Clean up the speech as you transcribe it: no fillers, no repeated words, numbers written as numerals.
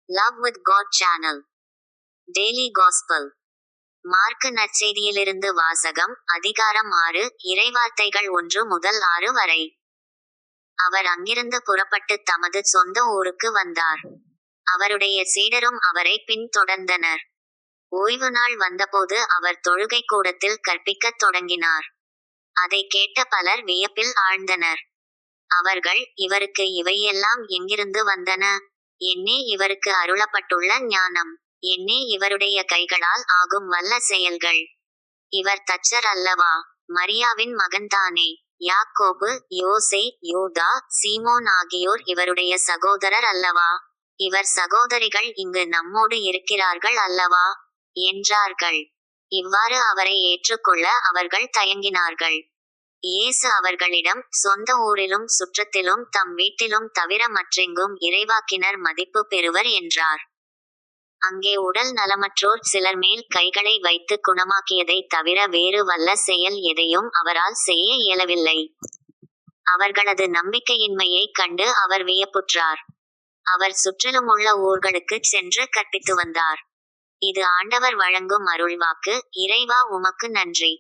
Love with God channel daily gospel. Mark நற்செய்தியிலிருந்து வாசகம். அதிகாரம் 6, இறைவார்த்தைகள் 1 முதல் 6 வரை. அவர் அங்கிருந்து புறப்பட்டு தமது சொந்த ஊருக்கு வந்தார். அவருடைய சீடரும் அவரை பின்தொடர்ந்தனர். ஓய்வு நாள் வந்தபோது அவர் தொழுகை கூடத்தில் கற்பிக்கத் தொடங்கினார். அதை கேட்ட பலர் வியப்பில் ஆழ்ந்தனர். அவர்கள், இவருக்கு இவையெல்லாம் எங்கிருந்து வந்தன? என்னே இவருக்கு அருளப்பட்டுள்ள ஞானம்? என்னே இவருடைய கைகளால் ஆகும் வல்ல செயல்கள்? இவர் தச்சர் அல்லவா? மரியாவின் மகன்தானே? யாக்கோபு, யோசே, யூதா, சீமோன் ஆகியோர் இவருடைய சகோதரர் அல்லவா? இவர் சகோதரிகள் இங்கு நம்மோடு இருக்கிறார்கள் அல்லவா? என்றார்கள். இவ்வாறு அவரை ஏற்றுக்கொள்ள அவர்கள் தயங்கினார்கள். இயேசு அவர்களிடம், சொந்த ஊரிலும் சுற்றத்திலும் தம் வீட்டிலும் தவிர மற்றெங்கும் இறைவாக்கினர் மதிப்பு பெறுவர் என்றார். அங்கே உடல் நலமற்றோர் சிலர் மேல் கைகளை வைத்து குணமாக்கியதை தவிர வேறு வல்ல செயல் எதையும் அவரால் செய்ய இயலவில்லை. அவர்களது நம்பிக்கையின்மையைக் கண்டு அவர் வியப்புற்றார். அவர் சுற்றிலுமுள்ள ஊர்களுக்குச் சென்று கற்பித்து வந்தார். இது ஆண்டவர் வழங்கும் அருள்வாக்கு. இறைவா உமக்கு நன்றி.